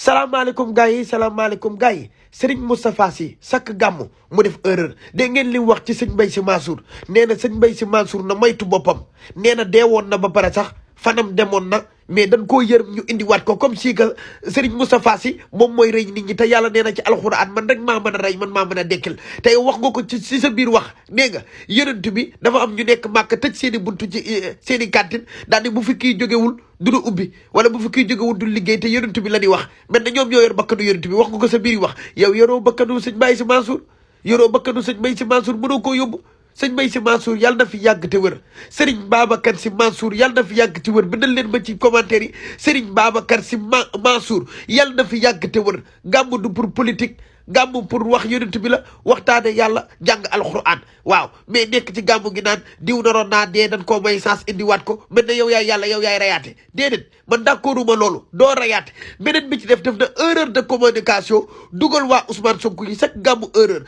salaamaaleykum gars yi salaamaaleykum gars yi Serigne Moustapha Sy sakk gàmmu mu def erreur dégg ngeen li wax ci sëñ Mbaye Sy Mansour nee na sëñ Mbaye Sy Mansour na moytu boppam nee na deewoon na ba pare sax fanam demoon na mais dañ koo yërëm ñu indiwaat ko comme si que Serigne Moustapha Sy moom mooy rey nit ñi te yàlla nee na ci alxuraan man rek maa mën a rey man maa mën a dekkil tey wax nga ko ci sa biir wax nee nga yonent bi dafa am ñu nekk màkk tëj seen i buntu ci seen i cantine daal ni bu fi kii jógewul du nu ubbi wala bu fi kii jógewul du liggéey te yonent bi la di wax mel na ñoom ñoo yor bakkanu yonent bi wax nga ko sa biir wax yow yoroo bakkanu sëñ Mbaye Sy Mansour yoroo bakkanu sëñ Mbaye Sy Mansour mënoo koo yóbbu sëñ Mbaye Sy Mansour yàlla na fi yàgg te wër Serigne Babacar Sy Mansour yàlla na fi yàgg te wër bindal leen ma ci commentaire yi Serigne Babacar Sy Mansour yàlla na fi yàgg te wër gàmmu du pour politique gàmmu pour wax yonent bi la waxtaane yàlla jàng alxuraan waaw mais nekk ci gàmmu gi naan diw naroon naa dee dañ koo may sens indiwaat ko mel na yow yaay yàlla yow yaay rayaate déedéet man d'accorduma loolu doo rayaate beneen bi ci def na erreur de communication dugal waa Ousmane Sonko yi sax gàmmu erreur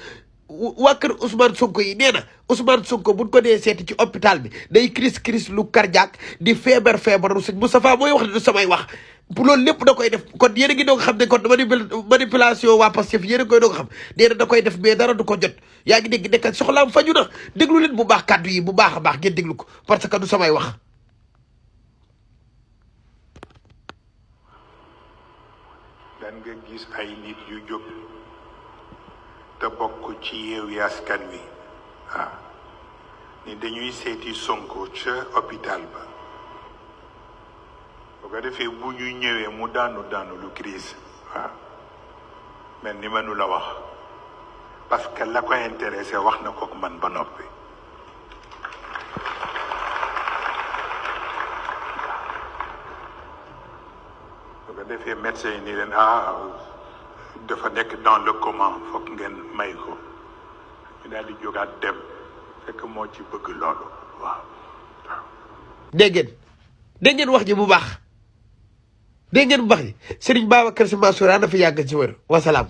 waa kër Ousmane Sonko yi nee na Ousmane Sonko buñ ko dee seeti ci hôpital bi day crise lu cardiaque di feebaru sëñ Moustapha mooy wax ne du samay wax bu loolu lépp da koy def kon yéen a ngi doog xam ne kon manipulation waa Pastef yéen a koy doog xam nee na da koy def mais dara du ko jot yaa ngi dégg nekk soxlaam faju na déglu leen bu baax kàddu yi bu baax a baax ngeen déglu ko parce que du samay wax dan nga gis ay nit yu jóg te bokk ci Yewwi Askan Wi ni dañuy seeti Sonko ca hôpital ba bu ko defee bu ñu ñëwee mu daanu lu crise mel ni mënu la wax parce que la ko intéressé wax na ko man ba noppi bu ko defee médecin yi ni leen dafa nekk dans le coma foog ngeen may ko ñu daal di jógaat dem fekk moo ci bëgg loolu waaw dégg ngeen wax ji bu baax dégg ngeen bu baax ji Serigne Babacar Sy Mansour yaa na fi yàgg ci wër wasalaam